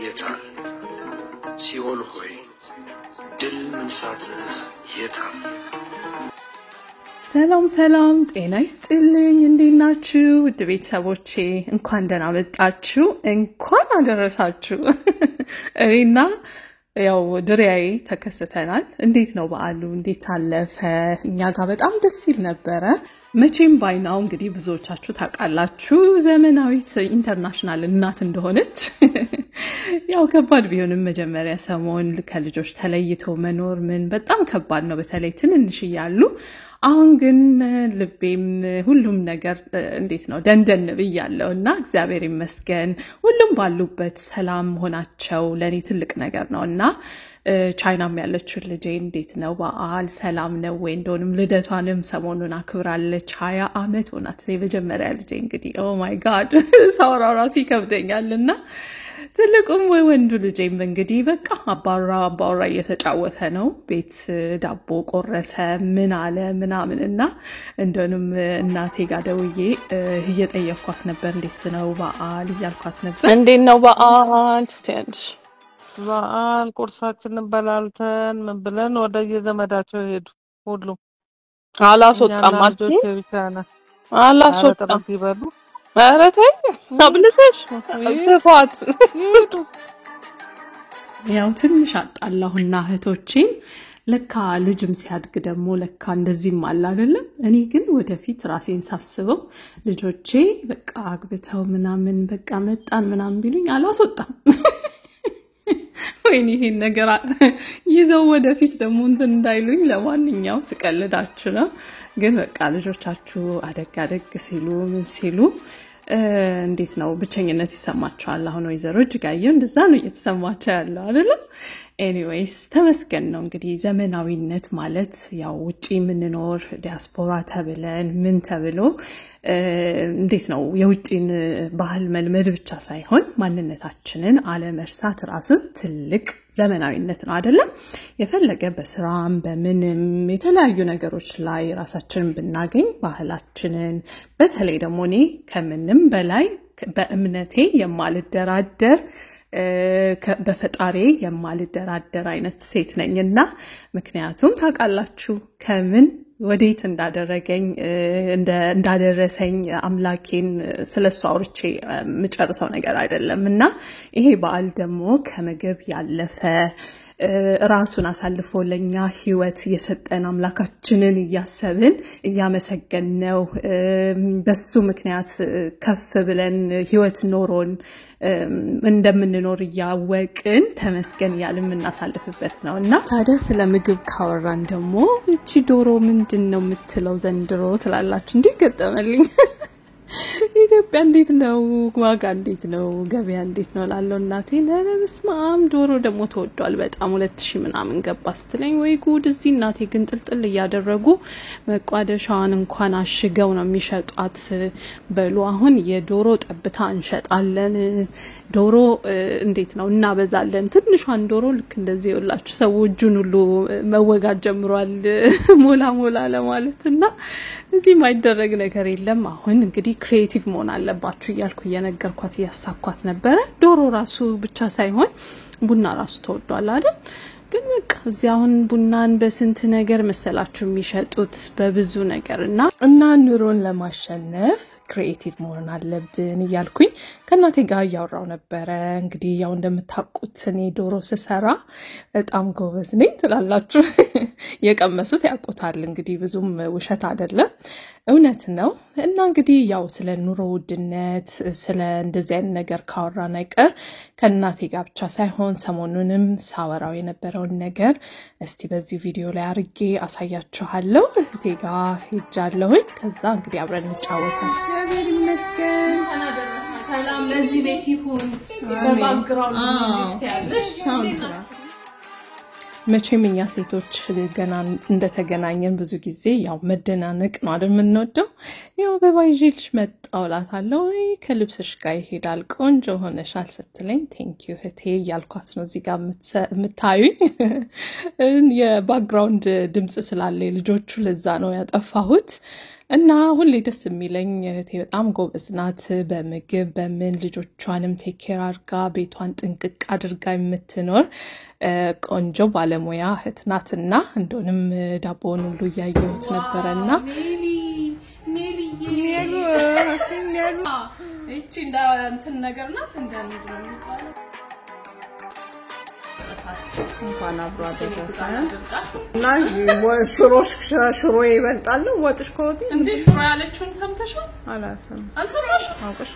የታል ሲኦል ሆይ ድል መንሳትህ የታል? ሰላም ጤና ይስጥልኝ እንዴት ናችሁ ውድ ቤተሰቦቼ እንኳን ደህና መጣችሁ እንኳን አደረሳችሁ እኔና ያው ድሪያዬ ተከስተናል እንዴት ነው በዓሉ እንዴት አለፈ እኛ ጋር በጣም ደስ ይል ነበር መቼም ባይናው እንግዲህ ብዙዎቻችሁ ታውቃላችሁ ዘመናዊት ኢንተርናሽናል እናት እንደሆነች ያው ከባድ ቢሆንም መጀመሪያ ሰሞን ከልጆች ተለይቶ መኖር ምን በጣም ከባድ ነው በተለይ ትንንሽ ይያሉ አሁን ግን ልቤም ሁሉም ነገር እንዴት ነው ደንደን ብያለውና እግዚአብሔር ይመስገን ሁሉም ባሉበት ሰላም ሆናቸው ለኔ ትልቅ ነገር ነውና ቻይናም ያለችው ልጄ እንዴት ነው በዓል ሰላም ነው ወይ እንደሆነም ልደቷንም ሰሞኑን አክብራለች 20 አመት ሆናት የመጀመሪያ ልጄ እንግዲህ ኦ ማይ ጋድ ሳውራው ራሱ ይከብደኛልና ትልቁም ወንዱ ልጄም እንግዲህ በቃ አባወራ እየተጫወተ ነው ቤት ዳቦ ቆረሰ ምን አለ ምናምንና እንደንም እናቴ ጋር ደውዬ እየጠየኳት ነበር እንዴት ነው በዓል እያልኳት ነበር እንዴት ነው በዓል ትንሽ በዓል ቁርሳችንን በላልተን ምን ብለን ወደ የዘመዳቸው ሄዱ ሁሉም አላስወጣም አላስወጣም ይበሉ ኧረ ተይ አብልተሽ አጥፋት ያው ትንሽ አጣላሁና እህቶቼን ለካ ልጅም ሲያድግ ደግሞ ለካ እንደዚህም አለ አይደለም እኔ ግን ወደፊት ራሴን ሳስበው ልጆቼ በቃ አግብተው ምናምን በቃ መጣን ምናምን ቢሉኝ አላስወጣም ወይኔ ይሄ ነገር ይዘው ወደፊት ደግሞ እንትን እንዳይሉኝ ለማንኛው ስቀልዳችሁ ነው ግን በቃ ልጆቻችሁ አደግ ሲሉ ምን ሲሉ እንዴት ነው ብቸኝነት ይሰማቸዋል አሁን ወይዘሮ እጅጋየሁ እንደዛ ነው እየተሰማቸው ያለው አይደል ኤኒዌይስ ተመስገን ነው እንግዲህ ዘመናዊነት ማለት ያው ውጪ ምንኖር ዲያስፖራ ተብለን ምን ተብሎ እንዴት ነው የውጪን ባህል መልመድ ብቻ ሳይሆን ማንነታችንን አለመርሳት ራሱ ትልቅ ዘመናዊነት ነው አይደለም የፈለገ በስራም በምንም የተለያዩ ነገሮች ላይ ራሳችንን ብናገኝ ባህላችንን በተለይ ደግሞ እኔ ከምንም በላይ በእምነቴ የማልደራደር በፈጣሪ የማልደራደር አይነት ሴት ነኝና ምክንያቱም ታውቃላችሁ ከምን ወዴት እንዳደረገኝ እንዳደረሰኝ አምላኬን ስለሱ አውርቼ ምጨርሰው ነገር አይደለምና ይሄ በዓል ደግሞ ከመገብ ያለፈ ራሱን አሳልፎ ለኛ ህይወት የሰጠን አምላካችንን ያሰብን ያመሰገነው በሱ ምክንያት ከፍ ብለን ህይወት ኖሮን እንደምንኖር ያወቅን ተመስገን ያልን እናሳልፍበት ነውና ታዲያ ስለ ምግብ ካወራን ደግሞ እቺ ዶሮ ምንድነው የምትለው ዘንድሮ ትላላችሁ እንዴ ገጠመልኝ ኢትዮጵያ እንዴት ነው ዋጋ እንዴት ነው ገበያ እንዴት ነው ላለው እናቴ ለመስማም ዶሮ ደግሞ ተወዷል በጣም 2000 ምናምን ገባ ስትለኝ ወይ ጉድ እዚህ እናቴ ግን ጥልጥል ያደረጉ መቋደሻዋን እንኳን አሽገው ነው የሚሸጧት በሉ አሁን የዶሮ ጠብታ እንሸጣለን ዶሮ እንዴት ነው እናበዛለን ትንሿን ዶሮ ልክ እንደዚህ ይወላችሁ ሰው እጁን ሁሉ መወጋት ጀምሯል ሞላ ለማለትና እዚህ ማይደረግ ነገር የለም አሁን እንግዲህ ክሬቲቭ መሆን አለባችሁ እያልኩ እየነገርኳት ያሳኳት ነበር ዶሮ ራሱ ብቻ ሳይሆን ቡና ራሱ ተወዷል አይደል ግን በቃ እዚያውን ቡናን በስንት ነገር መሰላችሁ የሚሸጡት በብዙ ነገርና ኑሮን ለማሸነፍ ክሬቲቭ መሆን አለብን እያልኩኝ ከናቴ ጋር ያወራው ነበር እንግዲህ ያው እንደምታውቁት እኔ ዶሮ ስሰራ በጣም ጎበዝ ነኝ ትላላችሁ የቀመሱት ያውቁታል እንግዲህ ብዙም ውሸት አይደለም እውነት ነው እና እንግዲህ ያው ስለ ኑሮ ውድነት ስለ እንደዚህ አይነት ነገር ካወራን አይቀር ከናቴ ጋር ብቻ ሳይሆን ሰሞኑንም ሳወራው የነበረው ነገር እስቲ በዚህ ቪዲዮ ላይ አርጌ አሳያችኋለሁ እቴ ጋር ሄጃለሁኝ ከዛ እንግዲህ አብረን እንጫወታለን እግዚአብሔር ይመስገን ሰላም ለዚህ ቤት ይሁን በባክግራውንድ ሙዚክ ያለሽ መቼም እኛ ሴቶች ገና እንደተገናኘን ብዙ ጊዜ ያው መደናነቅ ነው አይደል የምንወደው ያው በባይጂልሽ መጣውላታለሁ ከልብስሽ ጋር ይሄዳል ቆንጆ ሆነሻል ስትለኝ ቴንክ ዩ እህቴ ያልኳት ነው እዚህ ጋር የምታዩኝ የባክግራውንድ ድምጽ ስላለ ልጆቹ ለዛ ነው ያጠፋሁት እና ሁሌ ደስ የሚለኝ እህቴ በጣም ጎበዝ ናት በምግብ በምን ልጆቿንም ቴክ ኬር አድርጋ ቤቷን ጥንቅቅ አድርጋ የምትኖር ቆንጆ ባለሙያ እህት ናትና እንደውንም ዳቦውን ሁሉ እያየሁት ነበረና ሜሊ እቺ እንዳ እንትን ነገር ናት እንደምንድነው የሚባለው እንኳን አብሮ አደረሰን እና ሽሮ ይበልጣል ወጥሽ ኮቲ እንዴ ሽሮ ያለችውን ሰምተሻል አልሰማሽም አውቀሽ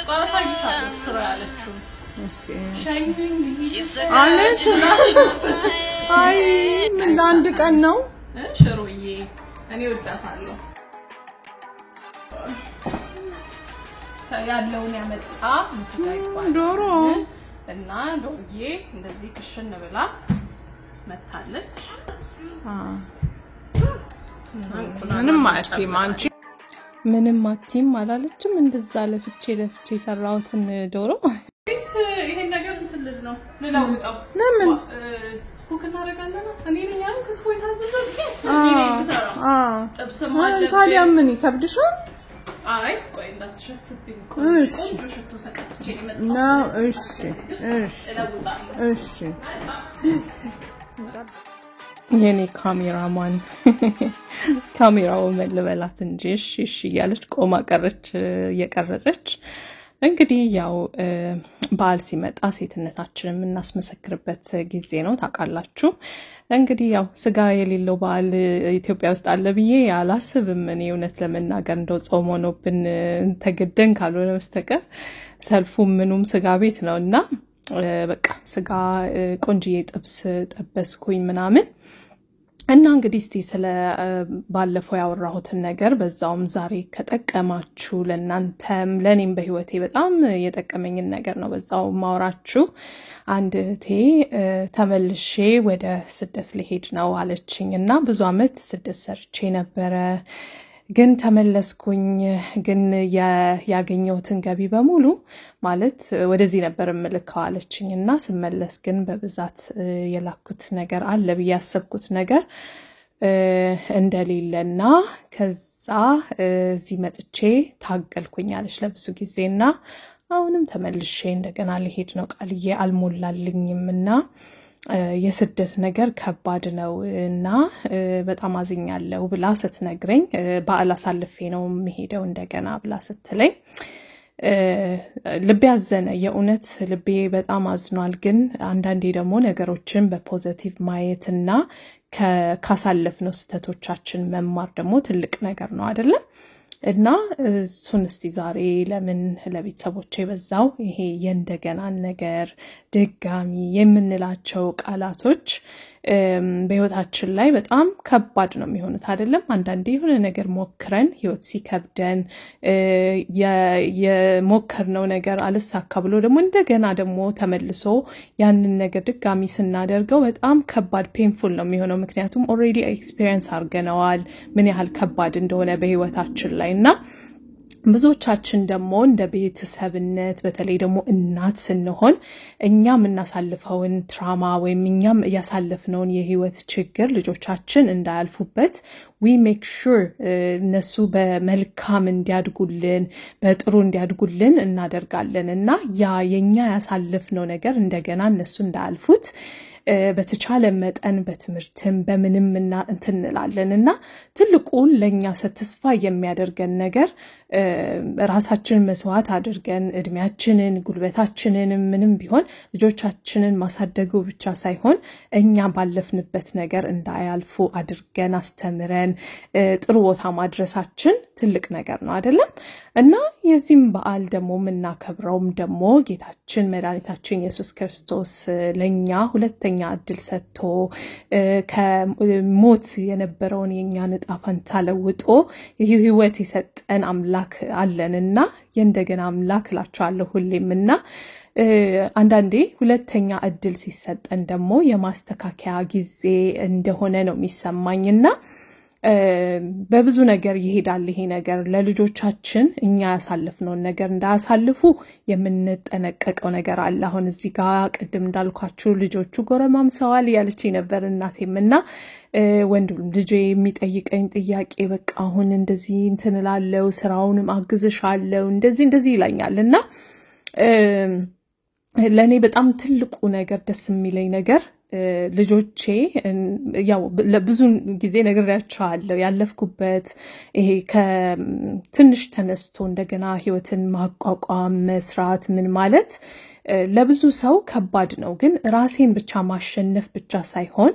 ባሳይሻለሁ ሽሮ ያለችውን እስቲ ሸኙኝ አለች አይ ምን አንድ ቀን ነው ሽሮዬ እኔ ወዳታለሁ ያለውን ያመጣ ዶሮ እና ዶሮዬ እንደዚህ ክሽን ብላ መታለች ምንም አትይም አላለችም እንደዛ ለፍቼ ሰራውትን ዶሮ እስ ይሄን ነገር እንትልል ነው ለላውጣው ለምን ኩክ እናደርጋለን እኔ ነኝ ያው ክትፎ የታዘዘው እኔ ነኝ ብሰራው ጥብስ ማለት ታዲያ ምን ይከብድሻል አይ ቆይ እንዳትሸትብኝ ቆንጆ ሽቶ ተቀብቼ ነው እሺ የኔ ካሜራማን ካሜራው መልበላት እንጂ እሺ እያለች ቆማ ቀረች እየቀረጸች እንግዲህ ያው በዓል ሲመጣ ሴትነታችንን የምናስመሰክርበት ጊዜ ነው ታውቃላችሁ እንግዲህ ያው ስጋ የሌለው በዓል ኢትዮጵያ ውስጥ አለ ብዬ አላስብም እኔ እውነት ለመናገር እንደው ጾም ሆኖብን ተገደን ካልሆነ በስተቀር ሰልፉ ምኑም ስጋ ቤት ነውና በቃ ስጋ ቆንጆዬ ጥብስ ጠበስኩኝ ምናምን እና እንግዲህ እስቲ ስለ ባለፈው ያወራሁትን ነገር በዛውም ዛሬ ከጠቀማችሁ ለናንተም ለኔም በህይወቴ በጣም የጠቀመኝን ነገር ነው በዛው ማውራችሁ አንድ እህቴ ተመልሼ ወደ ስደት ልሄድ ነው አለችኝና ብዙ አመት ስደት ሰርቼ ነበረ ግን ተመለስኩኝ ግን ያገኘሁትን ገቢ በሙሉ ማለት ወደዚህ ነበር መልካው አለችኝና ስመለስ ግን በብዛት የላኩት ነገር አለ በያሰብኩት ነገር እንደሌለና ከዛ እዚህ መጥቼ ታገልኩኝ አለች ለብዙ ጊዜና አሁንም ተመልሼ እንደገና ልሄድ ነው ቃልዬ አልሞላልኝምና የስደት ነገር ከባድ ነውና በጣም አዝኛለሁ ብላ ስትነግረኝ በዓል አሳልፌ ነው የሚሄደው እንደገና ብላ ስትለኝ ልቤ አዘነ የኡነት ልቤ በጣም አዝኗል ግን አንዳንዴ ደግሞ ነገሮችን በፖዚቲቭ ማየትና ካሳለፍነው ስተቶቻችን መማር ደግሞ ትልቅ ነገር ነው አይደል እና እሱን እስቲ ዛሬ ለምን ለቤተሰቦቼ በዛው ይሄ የእንደገና ነገር ድጋሚ የምንላቸው ቃላቶች በህይወታችን ላይ በጣም ከባድ ነው የሚሆኑት አይደለም አንዳንዴ የሆነ ነገር ሞክረን ህይወት ሲከብደን የሞከርነው ነገር አልሳካ ብሎ ደግሞ እንደገና ደግሞ ተመልሶ ያንን ነገር ድጋሚ ስናደርገው በጣም ከባድ ፔንፉል ነው የሚሆነው ምክንያቱም ኦሬዲ ኤክስፒሪየንስ አድርገናል ምን ያህል ከባድ እንደሆነ በህይወታችን ላይና ብዙዎቻችን ደግሞ እንደ ቤተሰብነት በተለይ ደግሞ እናት ስንሆን እኛም እናሳልፈውን ትራማ ወይም እኛም ያሳለፍነውን የህይወት ችግር ልጆቻችን እንዳያልፉበት we make sure እነሱ በመልካም እንዲያድጉልን በጥሩ እንዲያድጉልን እናደርጋለንና ያ የኛ ያሳለፍነው ነገር እንደገና እነሱ እንዳያልፉት በተቻለ መጠን በትምህርትም በምንም እና እንትንላለንና ትልቁ ለኛ ተስፋ የሚያደርገን ነገር ራሳችንን መስዋዕት አድርገን እድሜያችንን ጉልበታችንን ምንም ቢሆን ልጆቻችንን ማሳደጉ ብቻ ሳይሆን እኛ ባለፍንበት ነገር እንዳያልፉ አድርገን አስተምረን ጥሩ ቦታ ማድረሳችን ትልቅ ነገር ነው አይደለም እና የዚህም በዓል ደግሞ ምናከብረውም ደግሞ ጌታችን መድኃኒታችን ኢየሱስ ክርስቶስ ለኛ ሁለተኛ እድል ሰጥቶ ከሞት የነበረውን የኛን ዕጣ ፈንታ ለውጦ ህይወት የሰጠን አምላክ አለንና የእንደገና አምላክ ላችኋለሁ ሁሌምና አንዳንዴ ሁለተኛ እድል ሲሰጠን ደግሞ የማስተካከያ ጊዜ እንደሆነ ነው የሚሰማኝና በብዙ ነገር ይሄዳል ይሄ ነገር ለልጆቻችን እኛ ያሳልፍነውን ነገር እንዳያሳልፉ የምንጠነቀቀው ነገር አለ አሁን እዚህ ጋር ቅድም እንዳልኳችሁ ልጆቹ ጎረማምሰዋል ያለችኝ ነበር እናቴምና ወንድም ልጄ የሚጠይቀኝ ጥያቄ በቃ አሁን እንደዚህ እንትንላለው ስራውንም አግዝሻለሁ እንደዚህ ይላኛልና ለኔ በጣም ትልቁ ነገር ደስ የሚለኝ ነገር ልጆቼ ያው ለብዙ ጊዜ ነግሬያቸዋለሁ ያለፍኩበት ይሄ ከትንሽ ተነስቶ እንደገና ህይወትን ማቋቋም መስራት ምን ማለት ለብዙ ሰው ከባድ ነው ግን ራሴን ብቻ ማሸነፍ ብቻ ሳይሆን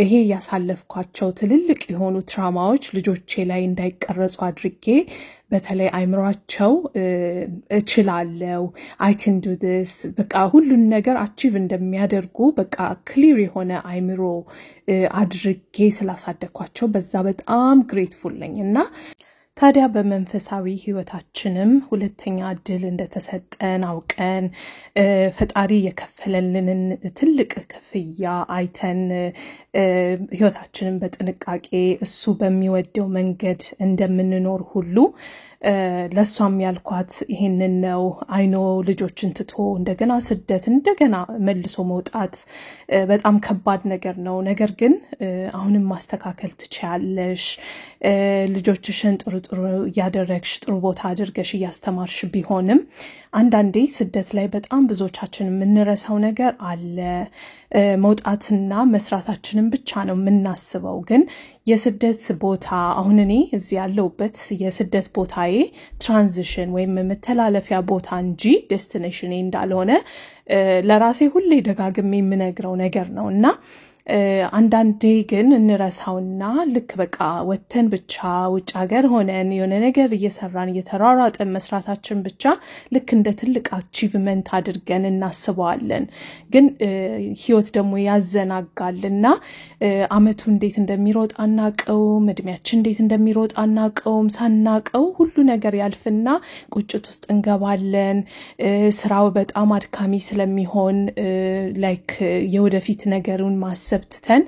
ይሄ ያሳለፍኳቸው ትልልቅ የሆኑ ትራማዎች ልጆቼ ላይ እንዳይቀረጹ አድርጌ በተለይ አይምሯቸው እችላለሁ I can do this በቃ ሁሉን ነገር አቺቭ እንደሚያደርጉ በቃ ክሊር የሆነ አይምሮ አድርጌ ስላሳደኳቸው በዛ በጣም ግሬትፉል ነኝና ታዲያ በመንፈሳዊ ህይወታችንም ሁለተኛ እድል እንደተሰጠን አውቀን ፈጣሪ የከፈለልንን ትልቅ ክፍያ አይተን ህይወታችንን በጥንቃቄ እሱ በሚወደው መንገድ እንደምንኖር ሁሉ ለሷም ያልኳት ይሄንን ነው አይኖ ልጆችን ትቶ እንደገና ስደት እንደገና መልሶ መውጣት በጣም ከባድ ነገር ነው ነገር ግን አሁንም ማስተካከል ትችያለሽ ልጆችሽን ጥሩ ያደረግሽ ጥሩ ቦታ አድርገሽ ያስተማርሽ ቢሆንም አንዳንዴ ስደት ላይ በጣም ብዙዎቻችን የምንረሳው ነገር አለ መውጣትና መስራታችንን ብቻ ነው የምናስበው ግን የስደት ቦታ አሁን እኔ እዚህ ያለውበት የስደት ቦታዬ ትራንዚሽን ወይም መተላለፊያ ቦታ እንጂ ዴስቲኔሽን እንዳልሆነ ለራሴ ሁሌ ደጋግሜ የምነግረው ነገር ነውና አንዳንዴ ግን እንረሳውና ልክ በቃ ወተን ብቻ ውጭ ሀገር ሆነን የሆነ ነገር እየሰራን እየተራራጠን መስራታችን ብቻ ልክ እንደ ትልቅ አቺቭመንት አድርገን እናስበዋለን ግን ህይወት ደግሞ ያዘናጋልና አመቱ እንዴት እንደሚሮጥ አናቀውም እድሜያችን እንዴት እንደሚሮጥ አናቀውም ሳናቀው ሁሉ ነገር ያልፍና ቁጭት ውስጥ እንገባለን ስራው በጣም አድካሚ ስለሚሆን ላይክ የወደፊት ነገሩን ማሰብ ተን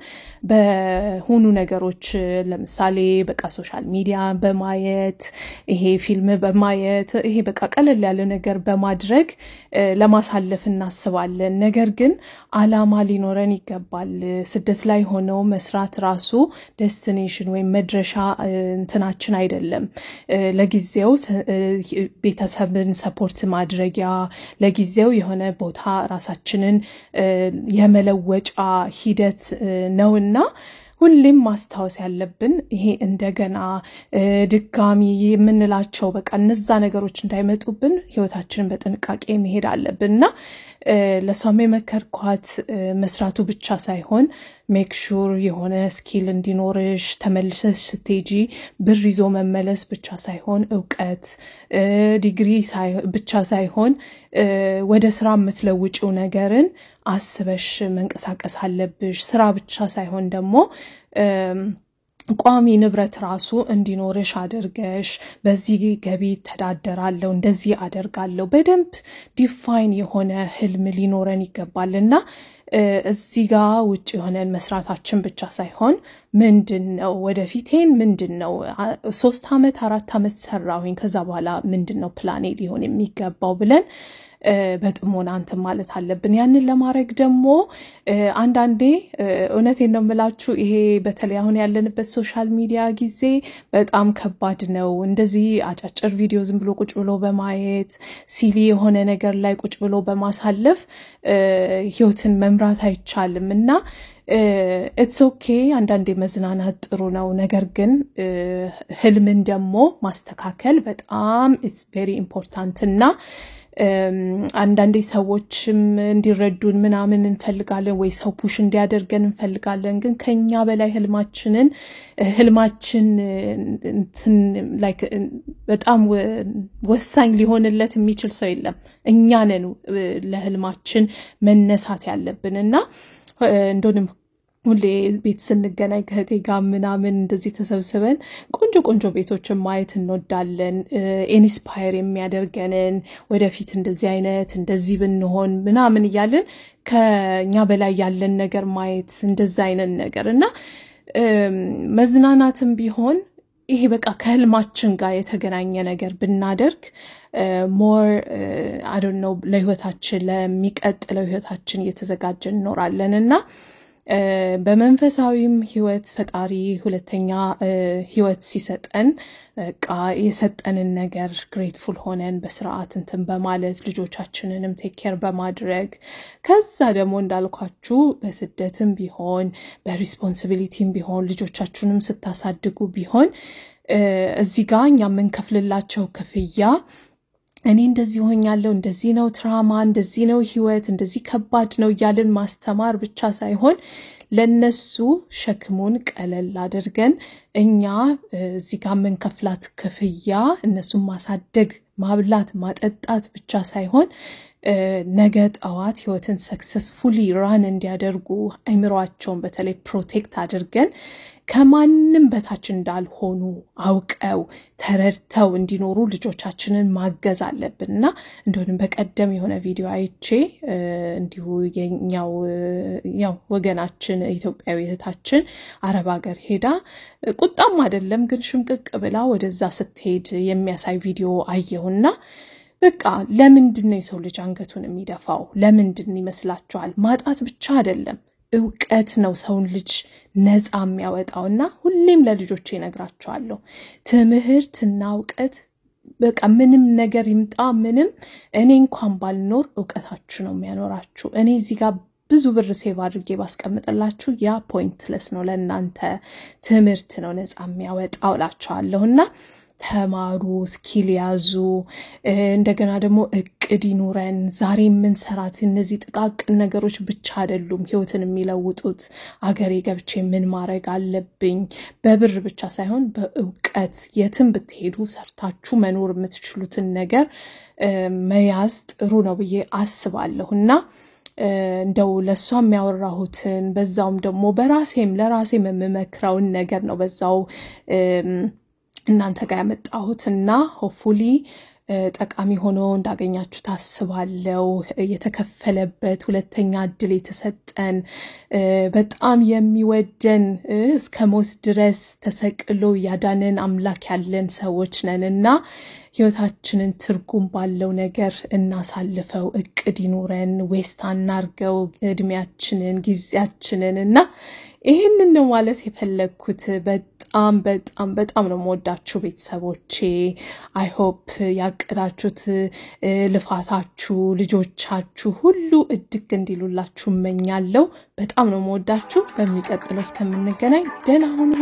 በሆኑ ነገሮች ለምሳሌ በቃ ሶሻል ሚዲያ በማየት ይሄ ፊልም በማየት ይሄ በቃ ቀለል ያለ ነገር በማድረግ ለማሳለፍ እናስባለን ነገር ግን አላማ ሊኖረን ይገባል ስደት ላይ ሆኖ መስራት ራሱ ዴስቲኔሽን ወይ መድረሻ እንትናችን አይደለም ለጊዜው ቤተሰብን ሰፖርት ማድረጊያ ለጊዜው የሆነ ቦታ ራሳችንን የመለወጫ ሂደት ነውና ሁሌም ማስታወስ ያለብን ይሄ እንደገና ድጋሚ የምንላቸው በቃ እነዛ ነገሮች እንዳይመጡብን ህይወታችንን በጥንቃቄ መሄድ አለብንና ለሷም መከርኳት መስራቱ ብቻ ሳይሆን ሜክ ሹር የሆነ ስኪል እንዲኖርሽ ተመልሰሽ ስትጂ ብር ይዞ መመለስ ብቻ ሳይሆን ዕውቀት ዲግሪ ብቻ ሳይሆን ወደ ስራ የምትለውጪው ነገርን አስበሽ መንቀሳቀስ አለብሽ ስራ ብቻ ሳይሆን ደግሞ ቋሚ ንብረት ራሱ እንዲኖርሽ አድርገሽ በዚህ ገቢ ተዳደራለሁ እንደዚህ አደርጋለሁ በደንብ ዲፋይን የሆነ ህልም ሊኖረን ይገባልና እዚህ ጋር ውጭ የሆነን መስራታችን ብቻ ሳይሆን ምንድነው ወደፊቴን ምንድነው 3 አመት 4 አመት ሰራሁኝ ከዛ በኋላ ምንድነው ፕላኔ ሊሆን የሚገባው ብለን በጥሞና አንተ ማለት አለብን ያንን ለማድረግ ደግሞ አንዳንዴ እውነቴን ነው የምላችሁ ይሄ በተለይ አሁን ያለንበት ሶሻል ሚዲያ ጊዜ በጣም ከባድ ነው እንደዚህ አጫጭር ቪዲዮ ዝም ብሎ ቁጭ ብሎ በማየት ሲሊ የሆነ ነገር ላይ ቁጭ ብሎ በማሳለፍ ህይወትን መምራት አይቻልምና it's okay አንዳንዴ መዝናናት ጥሩ ነው ነገር ግን ህልምን ደግሞ ማስተካከል በጣም it's very important እና አንዳንዴ ሰዎችም እንዲረዱን ምናምን እንፈልጋለን ወይ ሰው ፑሽ እንዲያደርገን እንፈልጋለን ግን ከኛ በላይ ህልማችን ላይክ በጣም ወሳኝ ሊሆንለት የሚችል ሰው የለም እኛ ነን ለህልማችን መነሳት ያለብንና እንደውም ሁሌ ቤት ስንገናኝ ከህቴ ጋር ምናምን እንደዚህ ተሰብስበን ቆንጆ ቤቶችን ማየት እንወዳለን ኢንስፓየር የሚያደርገንን ወደፊት እንደዚህ አይነት እንደዚህ ብንሆን ምናምን ይያለን ከኛ በላይ ያለን ነገር ማየት እንደዛ አይነት ነገርና መዝናናትም ቢሆን ይሄ በቃ ከህልማችን ጋር የተገናኘ ነገር ብናደርግ ሞር አይ ዶንት ኖ ለህይወታችን ለሚቀጥለው ህይወታችን እየተዘጋጀን እንኖራለንና በመንፈሳዊም ህይወት ፈጣሪ ሁለተኛ ህይወት ሲሰጠን በቃ የሰጠንን ነገር ግሬትፉል ሆነን በስርዓት እንትን በማለት ልጆቻችንንም ቴክ ኬር በማድረግ ከዛ ደግሞ እንዳልኳችሁ በስደትም ቢሆን በሪስፖንሲቢሊቲም ቢሆን ልጆቻችንንም ስታሳድጉ ቢሆን እዚህ ጋር እኛ የምንከፍልላቸው ክፍያ እኔ እንደዚህ ሆኛለሁ እንደዚህ ነው ትራማ እንደዚህ ነው ህይወት እንደዚህ ከባድ ነው ያልን ማስተማር ብቻ ሳይሆን ለነሱ ሸክሙን ቀለል አድርገን እኛ እዚህ ጋር መንከፍላት ክፍያ እነሱን ማሳደግ ማብላት ማጠጣት ብቻ ሳይሆን ነገ ጣዋት ህይወትን ሰክሰስፉሊ ራን እንዲያደርጉ አይምሮአቸውን በተለይ ፕሮቴክት አድርገን ከማንም በታች እንዳልሆኑ አውቀው ተረድተው እንዲኖሩ ልጆቻችንን ማገዝ አለብንና እንደሆነ በቀደም የሆነ ቪዲዮ አይቼ እንዲሁ ያው ወገናችን ኢትዮጵያዊ እህታችን አረብ ሀገር ሄዳ ቁጣም አይደለም ግን ሽምቅቅ ብላ ወደዛ ስትሄድ የሚያሳይ ቪዲዮ አየሁና በቃ ለምንድነው የሰው ልጅ አንገቱን የሚደፋው ለምንድን ይመስላችኋል ማጣት ብቻ አይደለም እውቀት ነው ሰውን ልጅ ነፃ የሚያወጣውና ሁሌም ለልጆቼ ነግራቸዋለሁ ትምህርትና እውቀት በቃ ምንም ነገር ይምጣ ምንም እኔ እንኳን ባልኖር እውቀታችሁ ነው የሚያኖራችሁ እኔ እዚህ ጋር ብዙ ብር ሴቭ አድርጌ ባስቀምጥላችሁ ያ ፖይንትለስ ነው ለእናንተ ትምህርት ነው ነፃ የሚያወጣው ላችኋለሁና ተማሩ ስኪል ያዙ እንደገና ደግሞ እቅድ ይኑረን ዛሬ ምን ሰራት እነዚህ ጥቃቅን ነገሮች ብቻ አይደሉም ህይወትን የሚለውጡት አገሬ ገብቼ ምን ማድረግ አለብኝ በብር ብቻ ሳይሆን በእውቀት የትም ብትሄዱ ሰርታችሁ መኖር የምትችሉትን ነገር መያዝ ጥሩ ነው ብዬ አስባለሁና እንደው ለሷም ያወራሁትን በዛውም ደግሞ በራሴም ለራሴም የምመክረውን ነገር ነው በዛው እናንተ ጋር ያመጣሁትና ሆፕፉሊ ጠቃሚ ሆኖ እንዳገኛችሁ ታስባለሁ የተከፈለበት ሁለተኛ እድል የተሰጠን በጣም የሚወደን እስከ ሞት ድረስ ተሰቅሎ ያዳነን አምላክ ያለን ሰዎች ነንና ህይወታችንን ትርጉም ባለው ነገር እናሳልፈው እቅድ ይኑረን ዌስት አናርገው እድሜያችንን ጊዜያችንንና ይሄንን ነው ማለት የፈለኩት በጣም ነው የምወዳችሁ ቤተሰቦቼ አይ ሆፕ ያቀዳችሁት ልፋታችሁ ልጆቻችሁ ሁሉ እድግ እንዲሉላችሁ እመኛለሁ በጣም ነው የምወዳችሁ በሚቀጥለው እስከምንገናኝ ደህና ሁኑ